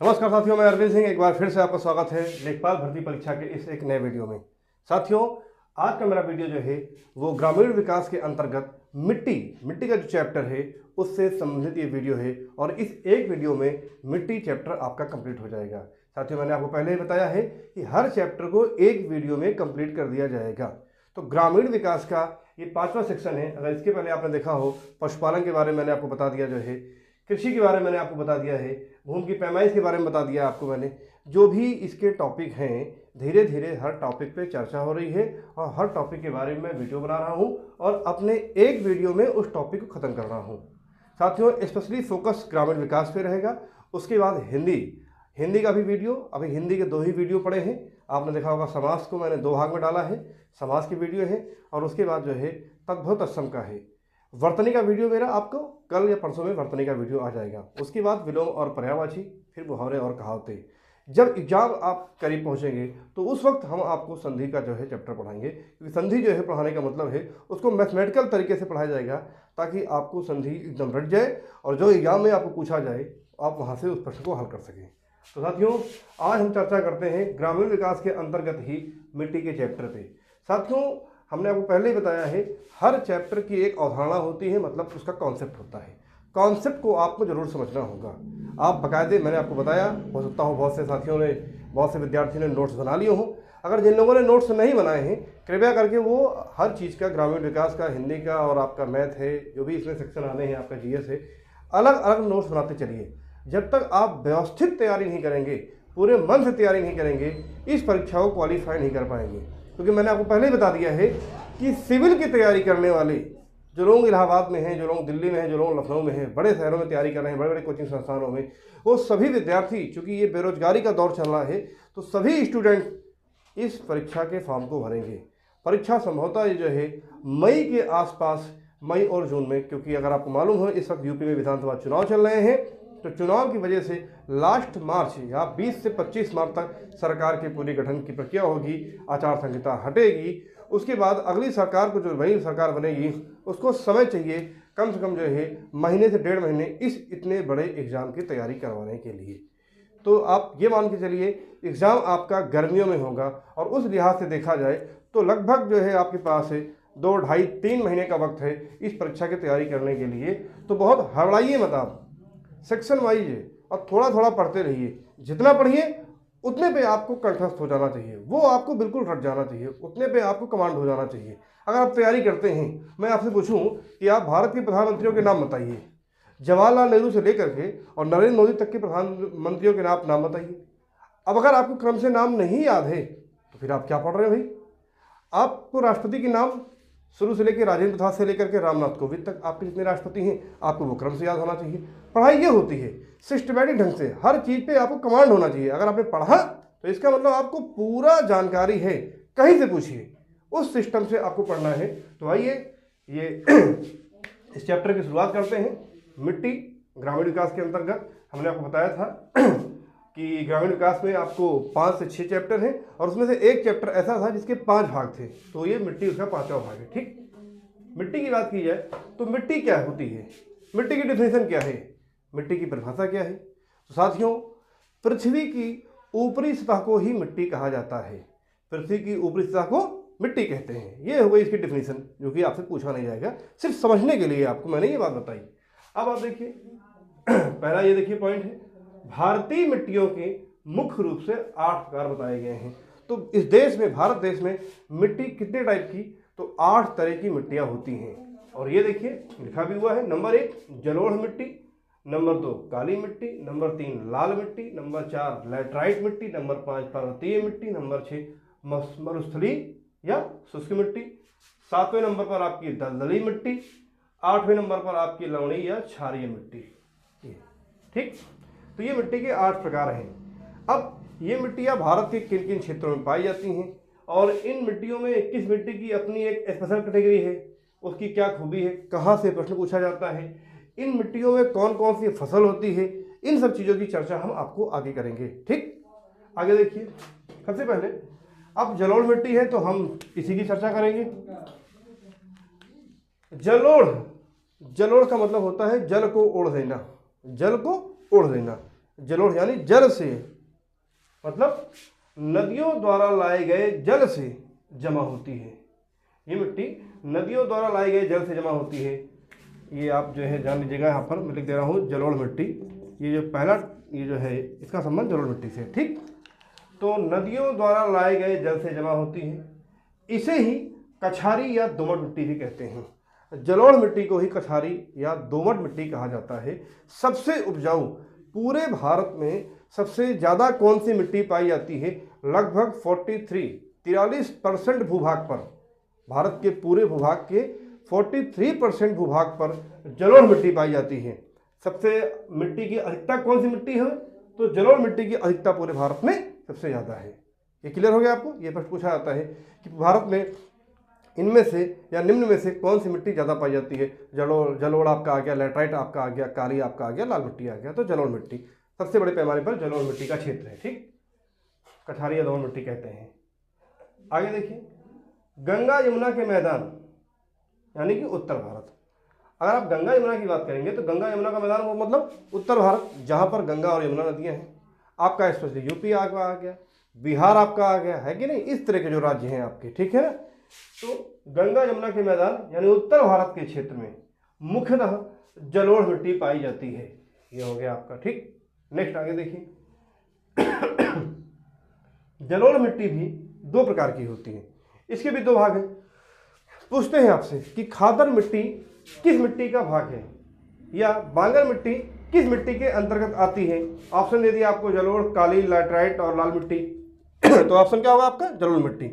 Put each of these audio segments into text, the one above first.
नमस्कार साथियों, मैं अरविंद सिंह एक बार फिर से आपका स्वागत है लेखपाल भर्ती परीक्षा के इस एक नए वीडियो में। साथियों, आज का मेरा वीडियो जो है वो ग्रामीण विकास के अंतर्गत मिट्टी का जो चैप्टर है उससे संबंधित ये वीडियो है और इस एक वीडियो में मिट्टी चैप्टर आपका कंप्लीट हो जाएगा। साथियों, मैंने आपको पहले ही बताया है कि हर चैप्टर को एक वीडियो में कंप्लीट कर दिया जाएगा। तो ग्रामीण विकास का ये 5वां सेक्शन है। अगर इसके पहले आपने देखा हो, पशुपालन के बारे में मैंने आपको बता दिया जो है, कृषि के बारे में मैंने आपको बता दिया है, भूमि की पैमाइश के बारे में बता दिया आपको मैंने। जो भी इसके टॉपिक हैं, धीरे धीरे हर टॉपिक पे चर्चा हो रही है और हर टॉपिक के बारे में मैं वीडियो बना रहा हूं और अपने एक वीडियो में उस टॉपिक को ख़त्म कर रहा हूं। साथियों, स्पेशली फोकस ग्रामीण विकास पे रहेगा। उसके बाद हिंदी का भी वीडियो, अभी हिंदी के 2 ही वीडियो पड़े हैं। आपने देखा होगा समास को मैंने 2 भाग में डाला है, समास की वीडियो है और उसके बाद जो है तद्भव तत्सम का है। वर्तनी का वीडियो मेरा आपको कल या परसों में वर्तनी का वीडियो आ जाएगा। उसके बाद विलोम और पर्यायवाची, फिर मुहावरे और कहावतें। जब एग्जाम आप करीब पहुंचेंगे तो उस वक्त हम आपको संधि का जो है चैप्टर पढ़ाएंगे, क्योंकि संधि जो है पढ़ाने का मतलब है उसको मैथमेटिकल तरीके से पढ़ाया जाएगा ताकि आपको संधि एकदम रट जाए और जो एग्जाम में आपको पूछा जाए आप वहाँ से उस प्रश्न को हल कर सकें। तो साथियों, आज हम चर्चा करते हैं ग्रामीण विकास के अंतर्गत ही मिट्टी के चैप्टर पे। साथियों, हमने आपको पहले ही बताया है हर चैप्टर की एक अवधारणा होती है, मतलब उसका कॉन्सेप्ट होता है। कॉन्सेप्ट को आपको जरूर समझना होगा। आप बाकायदे, मैंने आपको बताया, हो सकता हो बहुत से साथियों ने, बहुत से विद्यार्थियों ने नोट्स बना लिए हों। अगर जिन लोगों ने नोट्स नहीं बनाए हैं, कृपया करके वो हर चीज़ का, ग्रामीण विकास का, हिंदी का और आपका मैथ है, जो भी इसमें सेक्शन आने हैं, आपका जीएस है, अलग अलग नोट्स बनाते चलिए। जब तक आप व्यवस्थित तैयारी नहीं करेंगे, पूरे मन से तैयारी नहीं करेंगे, इस परीक्षा को क्वालिफाई नहीं कर पाएंगे। क्योंकि मैंने आपको पहले ही बता दिया है कि सिविल की तैयारी करने वाले जो लोग इलाहाबाद में हैं, जो लोग दिल्ली में हैं, जो लोग लखनऊ में हैं, बड़े शहरों में तैयारी कर रहे हैं, बड़े बड़े कोचिंग संस्थानों में, वो सभी विद्यार्थी, चूँकि ये बेरोजगारी का दौर चल रहा है, तो सभी स्टूडेंट इस परीक्षा के फॉर्म को भरेंगे। परीक्षा संभवतः ये जो है मई के आसपास, मई और जून में, क्योंकि अगर आपको मालूम हो इस वक्त यूपी में विधानसभा चुनाव चल रहे हैं, तो चुनाव की वजह से लास्ट मार्च या 20 से 25 मार्च तक सरकार के पूरी गठन की प्रक्रिया होगी, आचार संहिता हटेगी। उसके बाद अगली सरकार को, जो नई सरकार बनेगी, उसको समय चाहिए कम से कम जो है महीने से 1.5 महीने इस इतने बड़े एग्ज़ाम की तैयारी करवाने के लिए। तो आप ये मान के चलिए एग्ज़ाम आपका गर्मियों में होगा और उस लिहाज से देखा जाए तो लगभग जो है आपके पास है 2, 2.5, 3 महीने का वक्त है इस परीक्षा की तैयारी करने के लिए। तो बहुत हड़बड़ाइए मत आप, सेक्शन वाइज है और थोड़ा थोड़ा पढ़ते रहिए। जितना पढ़िए उतने पे आपको कंठस्थ हो जाना चाहिए, वो आपको बिल्कुल रट जाना चाहिए, उतने पे आपको कमांड हो जाना चाहिए। अगर आप तैयारी करते हैं, मैं आपसे पूछूं कि आप भारत के प्रधानमंत्रियों के नाम बताइए, जवाहरलाल नेहरू से लेकर के और नरेंद्र मोदी तक के प्रधानमंत्रियों के नाम बताइए। अब अगर आपको क्रम से नाम नहीं याद है तो फिर आप क्या पढ़ रहे हो भाई? आपको राष्ट्रपति के नाम शुरू से लेकर राजेंद्र प्रसाद से लेकर के रामनाथ कोविंद तक आपके जितने राष्ट्रपति हैं, आपको वो क्रम से याद होना चाहिए। पढ़ाई ये होती है सिस्टमैटिक ढंग से, हर चीज़ पे आपको कमांड होना चाहिए। अगर आपने पढ़ा तो इसका मतलब आपको पूरा जानकारी है, कहीं से पूछिए, उस सिस्टम से आपको पढ़ना है। तो आइए ये इस चैप्टर की शुरुआत करते हैं। मिट्टी ग्रामीण विकास के अंतर्गत हमने आपको बताया था कि ग्रामीण विकास में आपको 5 से 6 चैप्टर हैं और उसमें से एक चैप्टर ऐसा था जिसके 5 भाग थे, तो ये मिट्टी उसका 5वां भाग है। ठीक, मिट्टी की बात की जाए तो मिट्टी क्या होती है, मिट्टी की डिफिनेशन क्या है, मिट्टी की परिभाषा क्या है? तो साथियों, पृथ्वी की ऊपरी सतह को ही मिट्टी कहा जाता है। पृथ्वी की ऊपरी सतह को मिट्टी कहते हैं। ये हो गई इसकी डिफिनेशन, जो कि आपसे पूछा नहीं जाएगा, सिर्फ समझने के लिए आपको मैंने ये बात बताई। अब आप देखिए पहला ये देखिए पॉइंट है, भारतीय मिट्टियों के मुख्य रूप से 8 प्रकार बताए गए हैं। तो इस देश में, भारत देश में मिट्टी कितने टाइप की? तो 8 तरह की मिट्टियां होती हैं। और ये देखिए लिखा भी हुआ है, नंबर 1 जलोढ़ मिट्टी, नंबर 2 काली मिट्टी, नंबर 3 लाल मिट्टी, नंबर 4 लैटराइट मिट्टी, नंबर 5 पर्वतीय मिट्टी, नंबर 6 मरुस्थलीय या शुष्क मिट्टी, 7वें नंबर पर आपकी दलदली मिट्टी, 8वें नंबर पर आपकी लवणीय या क्षारीय मिट्टी। ठीक, तो ये मिट्टी के 8 प्रकार हैं। अब ये मिट्टियाँ भारत के किन किन क्षेत्रों में पाई जाती हैं और इन मिट्टियों में किस मिट्टी की अपनी एक स्पेशल कैटेगरी है, उसकी क्या खूबी है, कहाँ से प्रश्न पूछा जाता है, इन मिट्टियों में कौन कौन सी फसल होती है, इन सब चीज़ों की चर्चा हम आपको आगे करेंगे। ठीक, आगे देखिए, सबसे पहले अब जलोढ़ मिट्टी है तो हम इसी की चर्चा करेंगे। जलोढ़ का मतलब होता है जल को ओढ़ देना, जल को ओढ़ देना। जलोढ़ यानी जल से, मतलब नदियों द्वारा लाए गए जल से जमा होती है। ये मिट्टी नदियों द्वारा लाए गए जल से जमा होती है। ये आप जो है जान लीजिएगा, यहाँ पर मैं लिख दे रहा हूँ जलोढ़ मिट्टी। ये जो पहला ये जो है इसका संबंध जलोढ़ मिट्टी से, ठीक। तो नदियों द्वारा लाए गए जल से जमा होती है। इसे ही कछारी या दोमट मिट्टी भी कहते हैं। जलोढ़ मिट्टी को ही कछारी या दोमट मिट्टी कहा जाता है। सबसे उपजाऊ पूरे भारत में सबसे ज़्यादा कौन सी मिट्टी पाई जाती है? लगभग 43% भूभाग पर, भारत के पूरे भूभाग के 43% भूभाग पर जलोढ़ मिट्टी पाई जाती है। सबसे मिट्टी की अधिकता कौन सी मिट्टी है? तो जलोढ़ मिट्टी की अधिकता पूरे भारत में सबसे ज़्यादा है। ये क्लियर हो गया आपको? ये प्रश्न पूछा जाता है कि भारत में इनमें से या निम्न में से कौन सी मिट्टी ज़्यादा पाई जाती है? जलोढ़ आपका आ गया, लैटराइट आपका आ गया, काली आपका आ गया, लाल मिट्टी आ गया। तो जलोढ़ मिट्टी सबसे बड़े पैमाने पर जलोढ़ मिट्टी का क्षेत्र है, ठीक। कछारी या दोमट मिट्टी कहते हैं। आगे देखिए, गंगा यमुना के मैदान यानी कि उत्तर भारत। अगर आप गंगा यमुना की बात करेंगे तो गंगा यमुना का मैदान वो मतलब उत्तर भारत, जहाँ पर गंगा और यमुना नदियाँ हैं। आपका स्पेशली यूपी आपका आ गया, बिहार आपका आ गया, है कि नहीं? इस तरह के जो राज्य हैं आपके, ठीक है ना। तो गंगा यमुना के मैदान यानी उत्तर भारत के क्षेत्र में मुख्यतः जलोढ़ मिट्टी पाई जाती है। ये हो गया आपका, ठीक। नेक्स्ट आगे देखिए, जलोढ़ मिट्टी भी दो प्रकार की होती है। इसके भी दो भाग हैं। पूछते हैं आपसे कि खादर मिट्टी किस मिट्टी का भाग है, या बांगर मिट्टी किस मिट्टी के अंतर्गत आती है? ऑप्शन दे दिया आपको, जलोढ़, काली, लैटराइट और लाल मिट्टी। तो ऑप्शन क्या होगा आपका? जलोढ़ मिट्टी।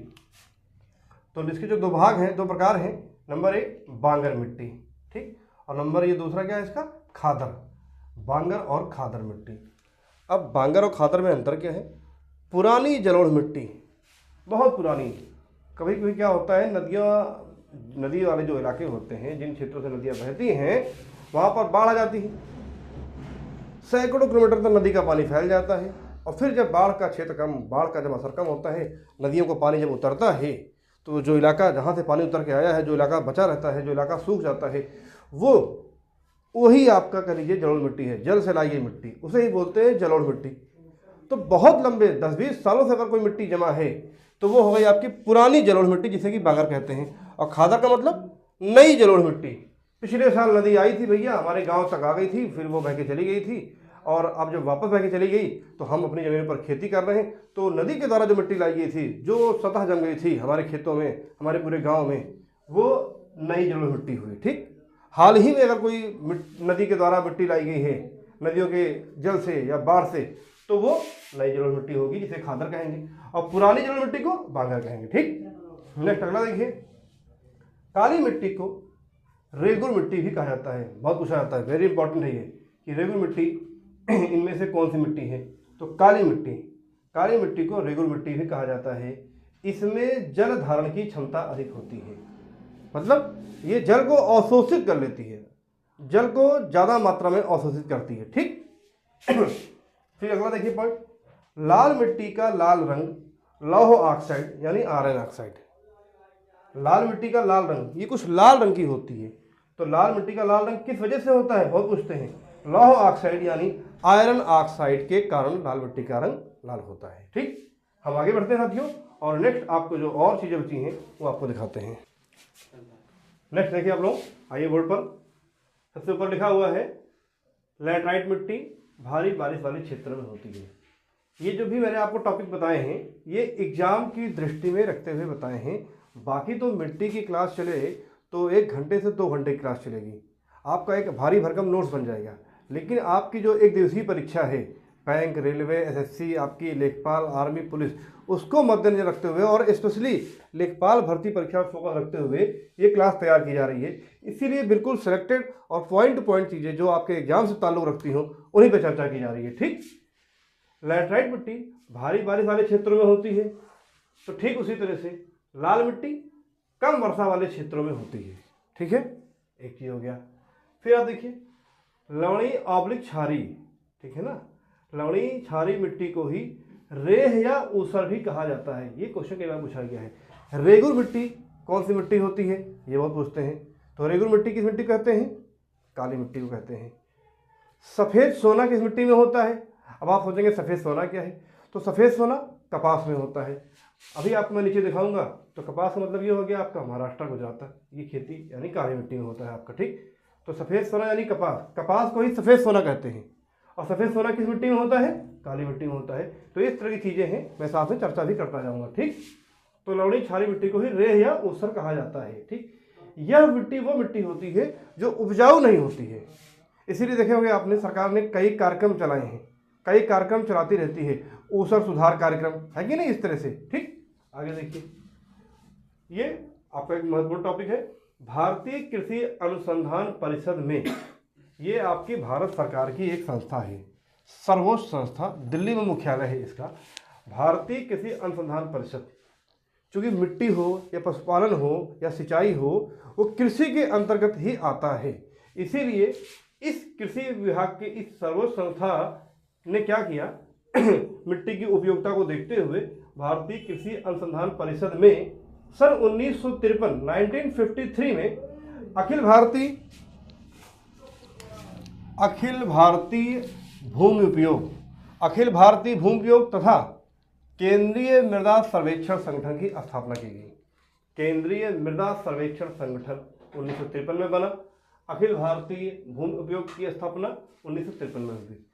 तो इसके जो दो भाग हैं, दो प्रकार हैं। नंबर एक बांगर मिट्टी, ठीक, और नंबर ये दूसरा क्या है इसका? खादर। बांगर और खादर मिट्टी। अब बांगर और खादर में अंतर क्या है? पुरानी जलोढ़ मिट्टी, बहुत पुरानी। कभी कभी क्या होता है, नदी वाले जो इलाके होते हैं, जिन क्षेत्रों से नदियाँ बहती हैं, वहाँ पर बाढ़ आ जाती है। सैकड़ों किलोमीटर तक नदी का पानी फैल जाता है, और फिर जब बाढ़ का जब असर कम होता है, नदियों को पानी जब उतरता है, तो जो इलाका जहाँ से पानी उतर के आया है, जो इलाका बचा रहता है, जो इलाका सूख जाता है, वही आपका कह लीजिए जलोढ़ मिट्टी है। जल से लाई गई मिट्टी, उसे ही बोलते हैं जलोढ़ मिट्टी। तो बहुत लंबे 10-20 सालों से अगर कोई मिट्टी जमा है तो वो हो गई आपकी पुरानी जलोढ़ मिट्टी, जिसे कि बांगर कहते हैं। और खादर का मतलब नई जलोढ़ मिट्टी। पिछले साल नदी आई थी भैया, हमारे गांव तक आ गई थी, फिर वो बह के चली गई थी, और अब जब वापस बह के चली गई तो हम अपनी ज़मीन पर खेती कर रहे हैं। तो नदी के द्वारा जो मिट्टी लाई गई थी, जो सतह जम गई थी हमारे खेतों में, हमारे पूरे गाँव में, वो नई जलोढ़ मिट्टी हुई, ठीक। हाल ही में अगर कोई नदी के द्वारा मिट्टी लाई गई है, नदियों के जल से या बाढ़ से, तो वो नई जलोढ़ मिट्टी होगी, जिसे खादर कहेंगे, और पुरानी जलोढ़ मिट्टी को बांगर कहेंगे, ठीक। नेक्स्ट अगला देखिए, काली मिट्टी को रेगुर मिट्टी भी कहा जाता है। बहुत पूछा जाता है, वेरी इंपॉर्टेंट है ये, कि रेगुर मिट्टी इनमें से कौन सी मिट्टी है? तो काली मिट्टी को रेगुर मिट्टी भी कहा जाता है। इसमें जल धारण की क्षमता अधिक होती है, मतलब ये जल को अवशोषित कर लेती है, जल को ज़्यादा मात्रा में अवशोषित करती है, ठीक। फिर अगला देखिए पॉइंट, लाल मिट्टी का लाल रंग लौह ऑक्साइड यानी आयरन ऑक्साइड। लाल मिट्टी का लाल रंग, ये कुछ लाल रंग की होती है। तो लाल मिट्टी का लाल रंग किस वजह से होता है? बहुत पूछते हैं। लौह ऑक्साइड यानी आयरन ऑक्साइड के कारण लाल मिट्टी का रंग लाल होता है, ठीक। हम आगे बढ़ते हैं साथियों, और नेक्स्ट आपको जो और चीज़ें बची हैं वो आपको दिखाते हैं। नेक्स्ट देखिए आप लोग, आइए बोर्ड पर, सबसे ऊपर लिखा हुआ है लैटराइट मिट्टी भारी बारिश वाले क्षेत्र में होती है। ये जो भी मैंने आपको टॉपिक बताए हैं, ये एग्जाम की दृष्टि में रखते हुए बताए हैं। बाकी तो मिट्टी की क्लास चले तो 1 घंटे से 2 घंटे की क्लास चलेगी, आपका एक भारी भरकम नोट्स बन जाएगा। लेकिन आपकी जो एक दिवसीय परीक्षा है, बैंक, रेलवे, एसएससी, आपकी लेखपाल, आर्मी, पुलिस, उसको मद्देनजर रखते हुए और स्पेशली लेखपाल भर्ती परीक्षा में फोकस रखते हुए ये क्लास तैयार की जा रही है। इसीलिए बिल्कुल सिलेक्टेड और पॉइंट टू पॉइंट चीज़ें जो आपके एग्जाम से ताल्लुक़ रखती हों उन्हीं पर चर्चा की जा रही है, ठीक। लैटराइट मिट्टी भारी बारिश वाले क्षेत्रों में होती है, तो ठीक उसी तरह से लाल मिट्टी कम वर्षा वाले क्षेत्रों में होती है, ठीक है। एक चीज़ हो गया। फिर आप देखिए लवणी ऑब्लिक क्षारी, ठीक है ना। लवणी क्षारी मिट्टी को ही रेह या ऊसर भी कहा जाता है। ये क्वेश्चन कई बार पूछा गया है। रेगुर मिट्टी कौन सी मिट्टी होती है, ये बहुत पूछते हैं। तो रेगुर मिट्टी किस मिट्टी को कहते हैं? काली मिट्टी को कहते हैं। सफ़ेद सोना किस मिट्टी में होता है? अब आप सोचेंगे सफ़ेद सोना क्या है, तो सफ़ेद सोना कपास में होता है। अभी आपको मैं नीचे दिखाऊंगा, तो कपास का मतलब ये हो गया आपका महाराष्ट्र गुजरात, ये खेती यानी काली मिट्टी में होता है आपका, ठीक। तो सफ़ेद सोना यानी कपास, कपास को ही सफ़ेद सोना कहते हैं। और सफ़ेद सोना किस मिट्टी में होता है? काली मिट्टी में होता है। तो इस तरह की चीज़ें हैं, मैं साथ में चर्चा भी करता जाऊँगा, ठीक। तो लवणी क्षारीय मिट्टी को ही रेह या ऊसर कहा जाता है, ठीक। यह मिट्टी वो मिट्टी होती है जो उपजाऊ नहीं होती है। इसीलिए देखे होंगे आपने, सरकार ने कई कार्यक्रम चलाए हैं, कई कार्यक्रम चलाती रहती है, ऊसर सुधार कार्यक्रम है कि नहीं, इस तरह से, ठीक। आगे देखिए, ये आपका एक महत्वपूर्ण टॉपिक है, भारतीय कृषि अनुसंधान परिषद में। ये आपकी भारत सरकार की एक संस्था है, सर्वोच्च संस्था, दिल्ली में मुख्यालय है इसका, भारतीय कृषि अनुसंधान परिषद। चूँकि मिट्टी हो या पशुपालन हो या सिंचाई हो, वो कृषि के अंतर्गत ही आता है। इसीलिए इस कृषि विभाग की इस सर्वोच्च संस्था ने क्या किया, मिट्टी की उपयोगिता को देखते हुए भारतीय कृषि अनुसंधान परिषद में सन 1953 में अखिल भारतीय भूमि उपयोग तथा केंद्रीय मृदा सर्वेक्षण संगठन की स्थापना की गई। केंद्रीय मृदा सर्वेक्षण संगठन 1953 में बना, अखिल भारतीय भूमि उपयोग की स्थापना 1953 में हुई।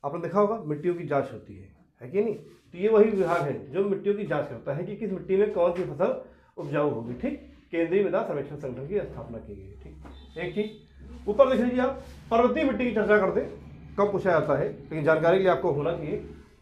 आपने देखा होगा मिट्टियों की जांच होती है कि नहीं, तो ये वही विभाग है जो मिट्टियों की जांच करता है कि किस मिट्टी में कौन सी फसल उपजाऊ होगी, ठीक। केंद्रीय मृदा सर्वेक्षण संगठन की स्थापना की गई, ठीक। एक चीज ऊपर देख लीजिए आप, पर्वतीय मिट्टी की चर्चा करते, कम पूछा जाता है लेकिन जानकारी के लिए आपको होना चाहिए।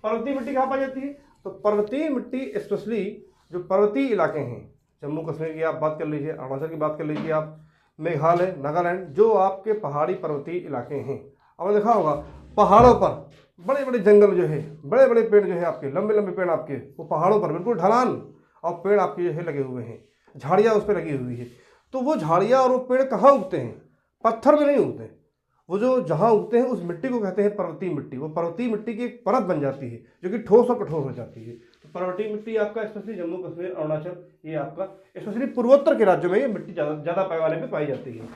पर्वतीय मिट्टी कहाँ पाई जाती है? तो पर्वतीय मिट्टी स्पेशली जो पर्वतीय इलाके हैं, जम्मू कश्मीर की आप बात कर लीजिए, अरुणाचल की बात कर लीजिए आप, मेघालय, नागालैंड, जो आपके पहाड़ी पर्वतीय इलाके हैं। आपने देखा होगा पहाड़ों पर बड़े बड़े जंगल जो है, बड़े बड़े पेड़ जो है आपके, लंबे लंबे पेड़ आपके, वो पहाड़ों पर बिल्कुल ढलान और पेड़ आपके जो है लगे हुए हैं, झाड़ियाँ उस पर लगी हुई है। तो वो झाड़ियाँ और वो पेड़ कहाँ उगते हैं? पत्थर में नहीं उगते, वो जो जहाँ उगते हैं उस मिट्टी को कहते हैं पर्वतीय मिट्टी। वो पर्वतीय मिट्टी की एक परत बन जाती है जो कि ठोस और कठोर हो जाती है। तो पर्वतीय मिट्टी आपका स्पेशली जम्मू कश्मीर, अरुणाचल, ये आपका स्पेशली पूर्वोत्तर के राज्यों में ये मिट्टी ज़्यादा पैमाने पर पाई जाती है,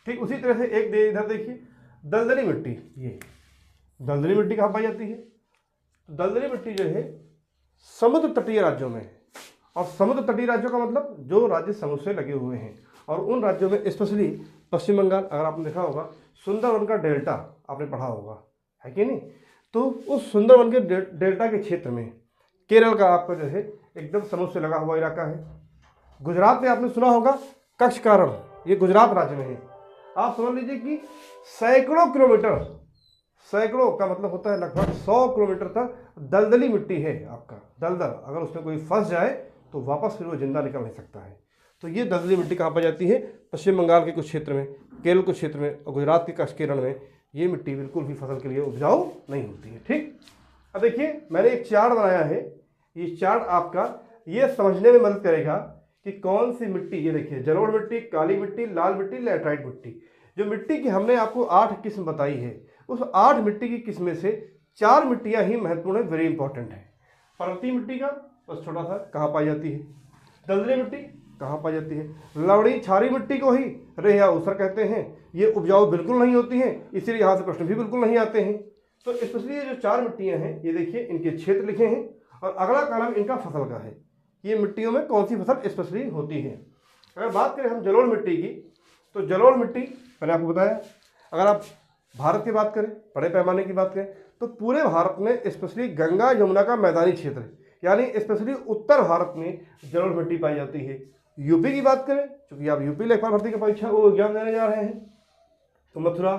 ठीक। उसी तरह से एक इधर देखिए, दलदली मिट्टी। ये दलदली मिट्टी कहाँ पाई जाती है? तो दलदली मिट्टी जो है समुद्र तटीय राज्यों में, और समुद्र तटीय राज्यों का मतलब जो राज्य समुद्र से लगे हुए हैं, और उन राज्यों में स्पेशली पश्चिम बंगाल, अगर आपने देखा होगा सुंदरवन का डेल्टा आपने पढ़ा होगा, है कि नहीं, तो उस सुंदरवन के डेल्टा के क्षेत्र में केरल का आपका जो है एकदम समुद्र से लगा हुआ इलाका है। गुजरात में आपने सुना होगा कच्छ का रण, ये गुजरात राज्य में है। आप समझ लीजिए कि सैकड़ों किलोमीटर, सैकड़ों का मतलब होता है लगभग 100 किलोमीटर तक दलदली मिट्टी है आपका। दलदल अगर उसमें कोई फंस जाए तो वापस फिर वो जिंदा निकल नहीं सकता है। तो ये दलदली मिट्टी कहाँ पाई जाती है? पश्चिम बंगाल के कुछ क्षेत्र में, केरल कुछ क्षेत्र में, और गुजरात के कच्छ के रण में ये मिट्टी बिल्कुल भी फसल के लिए उपजाऊ नहीं होती है, ठीक। अब देखिए मैंने एक चार्ट बनाया है, ये चार्ट आपका ये समझने में मदद करेगा कि कौन सी मिट्टी, ये देखिए जलोढ़ मिट्टी, काली मिट्टी, लाल मिट्टी, लैटराइट मिट्टी। जो मिट्टी की हमने आपको 8 किस्म बताई है, उस 8 मिट्टी की किस्म में से 4 मिट्टियाँ ही महत्वपूर्ण है, वेरी इंपॉर्टेंट है। पर्वतीय मिट्टी का बस छोटा सा कहाँ पाई जाती है, दलदली मिट्टी कहाँ पाई जाती है, लवणी क्षारीय मिट्टी को ही रेह या ऊसर कहते हैं। ये उपजाऊ बिल्कुल नहीं होती हैं, इसीलिए यहाँ से प्रश्न भी बिल्कुल नहीं आते हैं। तो स्पेशली ये जो 4 मिट्टियाँ हैं, ये देखिए इनके क्षेत्र लिखे हैं, और अगला कॉलम इनका फसल का है, ये मिट्टियों में कौन सी फसल स्पेशली होती है। अगर बात करें हम जलोढ़ मिट्टी की, तो जलोढ़ मिट्टी मैंने आपको बताया, अगर आप भारत की बात करें, बड़े पैमाने की बात करें, तो पूरे भारत में स्पेशली गंगा यमुना का मैदानी क्षेत्र, यानी स्पेशली उत्तर भारत में जलोढ़ मिट्टी पाई जाती है। यूपी की बात करें, क्योंकि आप यूपी लेखपाल भर्ती की परीक्षा वो एग्जाम देने जा रहे हैं, तो मथुरा,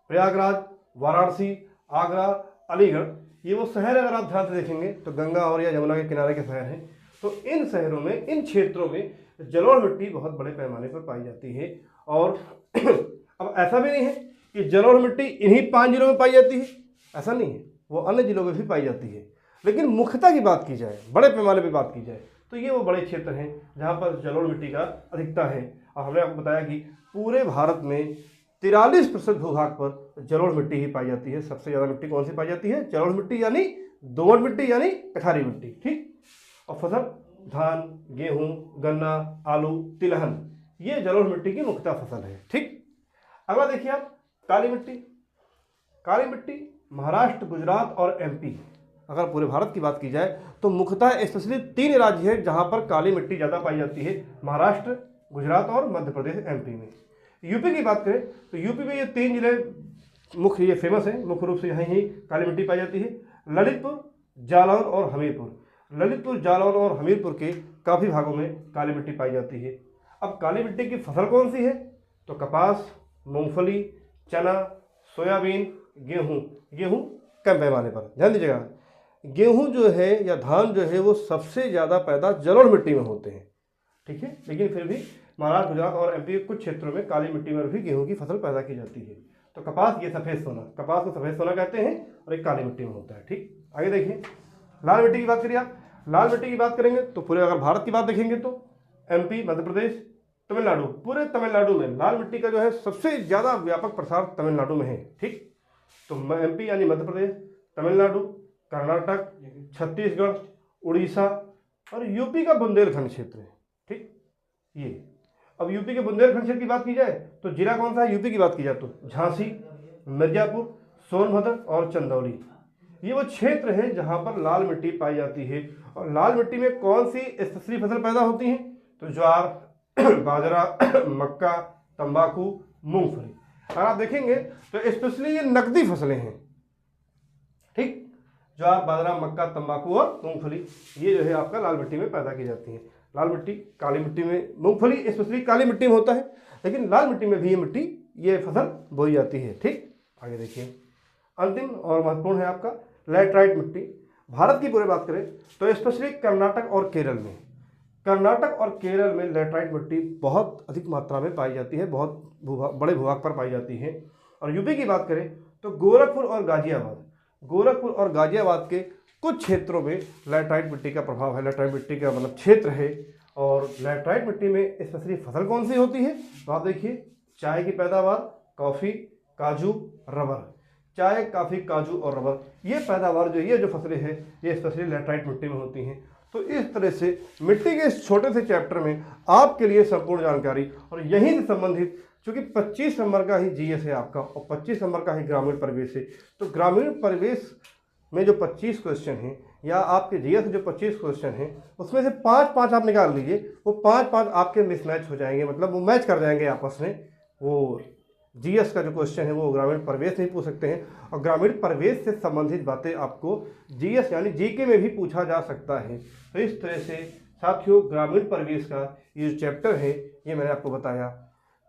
प्रयागराज, वाराणसी, आगरा, अलीगढ़, ये वो शहर अगर आप ध्यान से देखेंगे तो गंगा और या यमुना के किनारे के शहर हैं। तो इन शहरों में, इन क्षेत्रों में जलोढ़ मिट्टी बहुत बड़े पैमाने पर पाई जाती है। और अब ऐसा भी नहीं है कि जलोढ़ मिट्टी इन्हीं 5 जिलों में पाई जाती है, ऐसा नहीं है, वो अन्य जिलों में भी पाई जाती है। लेकिन मुख्यतः की बात की जाए, बड़े पैमाने पर बात की जाए, तो ये वो बड़े क्षेत्र हैं जहाँ पर जलोढ़ मिट्टी का अधिकता है। और हमने आपको बताया कि पूरे भारत में 43% भूभाग पर जलोढ़ मिट्टी ही पाई जाती है। सबसे ज़्यादा मिट्टी कौन सी पाई जाती है? जलोढ़ मिट्टी, यानी दोमट मिट्टी, यानी कठारी मिट्टी, ठीक। और फसल धान, गेहूँ, गन्ना, आलू, तिलहन, ये जलोढ़ मिट्टी की मुख्यतः फसल है, ठीक। अगला देखिए आप, काली मिट्टी। काली मिट्टी महाराष्ट्र, गुजरात और एमपी। अगर पूरे भारत की बात की जाए तो मुख्यतः स्पेशली 3 राज्य हैं जहां पर काली मिट्टी ज़्यादा पाई जाती है, महाराष्ट्र, गुजरात और मध्य प्रदेश, एमपी में। यूपी की बात करें तो यूपी में ये 3 जिले मुख्य ये फेमस है, मुख्य रूप से यहाँ ही काली मिट्टी पाई जाती है, ललितपुर, जालौन और हमीरपुर। ललितपुर, जालौन और हमीरपुर के काफ़ी भागों में काली मिट्टी पाई जाती है। अब काली मिट्टी की फसल कौन सी है? तो कपास, मूंगफली, चना, सोयाबीन, गेहूँ। गेहूँ कम पैमाने पर, ध्यान दीजिएगा। गेहूँ जो है या धान जो है वो सबसे ज़्यादा पैदा जलोढ़ मिट्टी में होते हैं, ठीक है। लेकिन फिर भी महाराष्ट्र, गुजरात और एमपी के कुछ क्षेत्रों में काली मिट्टी में भी गेहूँ की फसल पैदा की जाती है। तो कपास, ये सफ़ेद सोना, कपास को सफ़ेद सोना कहते हैं और एक काली मिट्टी में होता है, ठीक। आगे देखिए, लाल मिट्टी की बात करिए आप। लाल मिट्टी की बात करेंगे तो पूरे अगर भारत की बात देखेंगे तो एमपी, मध्य प्रदेश, तमिलनाडु, पूरे तमिलनाडु में लाल मिट्टी का जो है सबसे ज़्यादा व्यापक प्रसार तमिलनाडु में है, ठीक। तो एमपी यानी मध्य प्रदेश, तमिलनाडु, कर्नाटक, छत्तीसगढ़, उड़ीसा और यूपी का बुंदेलखंड क्षेत्र है, ठीक। ये अब यूपी के बुंदेलखंड क्षेत्र की बात की जाए तो जिला कौन सा है यूपी की बात की जाए तो झांसी, मिर्जापुर, सोनभद्र और चंदौली। ये वो क्षेत्र हैं जहां पर लाल मिट्टी पाई जाती है। और लाल मिट्टी में कौन सी स्पेशली फसल पैदा होती है? तो ज्वार, बाजरा, मक्का, तंबाकू, मूंगफली। अगर आप देखेंगे तो स्पेशली ये नकदी फसलें हैं, ठीक। ज्वार, बाजरा, मक्का, तंबाकू और मूंगफली, ये जो है आपका लाल मिट्टी में पैदा की जाती है। लाल मिट्टी, काली मिट्टी में मूंगफली स्पेशली काली मिट्टी में होता है, लेकिन लाल मिट्टी में भी ये फसल बोई जाती है, ठीक। आगे देखिए, अंतिम और महत्वपूर्ण है आपका लैटराइट मिट्टी। भारत की पूरी बात करें तो स्पेशली कर्नाटक और केरल में, कर्नाटक और केरल में लैटराइट मिट्टी बहुत अधिक मात्रा में पाई जाती है, बहुत बड़े भूभाग पर पाई जाती है। और यूपी की बात करें तो गोरखपुर और गाजियाबाद, गोरखपुर और गाजियाबाद के कुछ क्षेत्रों में लैटराइट मिट्टी का प्रभाव है, लैटराइट मिट्टी का मतलब क्षेत्र है। और लैटराइट मिट्टी में स्पेशली फसल कौन सी होती है? तो आप देखिए, चाय की पैदावार, कॉफ़ी, काजू, रबर। चाय, काफ़ी, काजू और रबर, ये पैदावार जो ये जो फसलें हैं ये स्पेशली लैटराइट मिट्टी में होती हैं। तो इस तरह से मिट्टी के इस छोटे से चैप्टर में आपके लिए संपूर्ण जानकारी और यहीं से संबंधित, चूँकि 25 नंबर का ही जीएस है आपका और 25 नंबर का ही ग्रामीण परिवेश है, तो ग्रामीण परिवेश में जो 25 क्वेश्चन हैं या आपके जीएस में जो 25 क्वेश्चन हैं उसमें से 5-5 आप निकाल लीजिए, वो 5-5 आपके मिसमैच हो जाएंगे, मतलब वो मैच कर जाएंगे आपस में। वो जीएस का जो क्वेश्चन है वो ग्रामीण परिवेश नहीं पूछ सकते हैं और ग्रामीण परिवेश से संबंधित बातें आपको जीएस यानी जीके में भी पूछा जा सकता है। तो इस तरह से साथियों, ग्रामीण परिवेश का ये जो चैप्टर है ये मैंने आपको बताया।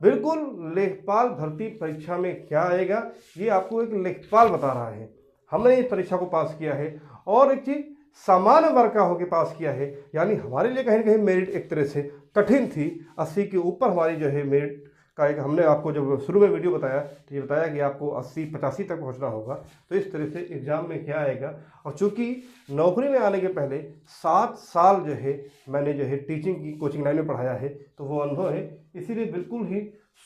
बिल्कुल लेखपाल भर्ती परीक्षा में क्या आएगा ये आपको एक लेखपाल बता रहा है। हमने इस परीक्षा को पास किया है और एक चीज़ सामान्य वर्ग का होकर पास किया है, यानी हमारे लिए कहीं ना कहीं मेरिट एक तरह से कठिन थी। 80 के ऊपर हमारी जो है मेरिट का एक, हमने आपको जब शुरू में वीडियो बताया तो ये बताया कि आपको 80-85 तक पहुंचना होगा। तो इस तरह से एग्ज़ाम में क्या आएगा। और चूँकि नौकरी में आने के पहले 7 साल जो है मैंने जो है टीचिंग की कोचिंग लाइन में पढ़ाया है, तो वो अनुभव है, इसीलिए बिल्कुल ही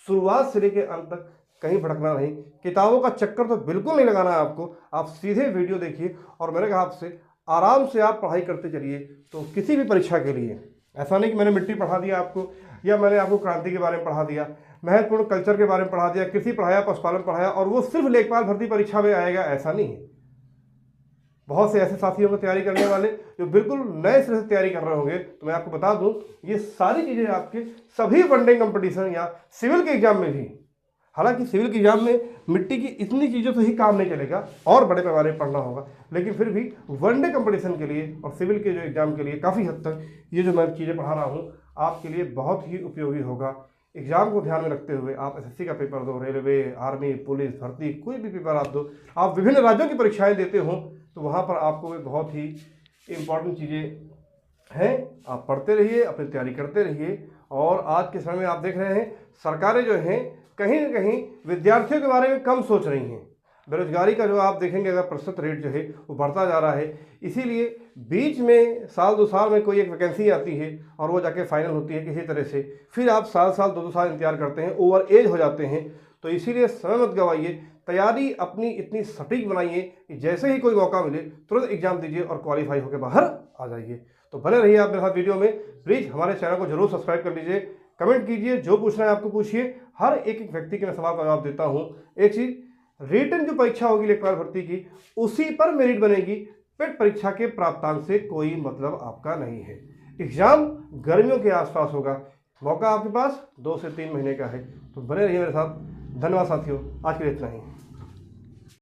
शुरुआत से लेकर अंत तक कहीं भटकना नहीं, किताबों का चक्कर तो बिल्कुल नहीं लगाना है आपको। आप सीधे वीडियो देखिए और मैंने कहा आपसे आराम से आप पढ़ाई करते चलिए। तो किसी भी परीक्षा के लिए ऐसा नहीं कि मैंने मिट्टी पढ़ा दिया आपको या मैंने आपको क्रांति के बारे में पढ़ा दिया, महत्वपूर्ण कल्चर के बारे में पढ़ा दिया, कृषि पढ़ाया, पशुपालन पढ़ाया और वो सिर्फ लेखपाल भर्ती परीक्षा में आएगा, ऐसा नहीं है। बहुत से ऐसे साथियों को तैयारी करने वाले जो बिल्कुल नए सिरे से तैयारी कर रहे होंगे, तो मैं आपको बता दूं ये सारी चीज़ें आपके सभी वनडे कंपटीशन या सिविल के एग्जाम में भी, हालांकि सिविल के एग्जाम में मिट्टी की इतनी चीज़ों से ही काम नहीं चलेगा और बड़े पैमाने पर पढ़ना होगा, लेकिन फिर भी वनडे कंपटीशन के लिए और सिविल के जो एग्जाम के लिए काफ़ी हद तक ये जो मैं चीज़ें पढ़ा रहा हूँ आपके लिए बहुत ही उपयोगी होगा। एग्जाम को ध्यान में रखते हुए आप एसएससी का पेपर दो, रेलवे, आर्मी, पुलिस भर्ती, कोई भी पेपर आप दो, आप विभिन्न राज्यों की परीक्षाएं देते हो, तो वहाँ पर आपको बहुत ही इम्पॉर्टेंट चीज़ें हैं। आप पढ़ते रहिए, अपनी तैयारी करते रहिए। और आज के समय में आप देख रहे हैं सरकारें जो हैं कहीं ना कहीं विद्यार्थियों के बारे में कम सोच रही हैं। बेरोजगारी का जो आप देखेंगे अगर प्रतिशत रेट जो है वो बढ़ता जा रहा है, इसीलिए बीच में साल 2 साल में कोई एक वैकेंसी आती है और वो जाके फाइनल होती है किसी तरह से, फिर आप साल 2 साल इंतजार करते हैं, ओवर एज हो जाते हैं। तो इसीलिए समय मत गवाइए, तैयारी अपनी इतनी सटीक बनाइए कि जैसे ही कोई मौका मिले तुरंत एग्जाम दीजिए और क्वालिफाई होकर बाहर आ जाइए। तो बने रहिए आप मेरे साथ वीडियो में। प्लीज़ हमारे चैनल को जरूर सब्सक्राइब कर लीजिए, कमेंट कीजिए, जो पूछना है आपको पूछिए। हर एक व्यक्ति के मैं सवाल का जवाब देता हूँ। एक चीज़ रिटन जो परीक्षा होगी लेखपाल भर्ती की उसी पर मेरिट बनेगी। पेट परीक्षा के प्राप्तांक से कोई मतलब आपका नहीं है। एग्जाम गर्मियों के आसपास होगा, मौका आपके पास 2 से 3 महीने का है। तो बने रहिए मेरे साथ। धन्यवाद साथियों, आज के लिए इतना ही।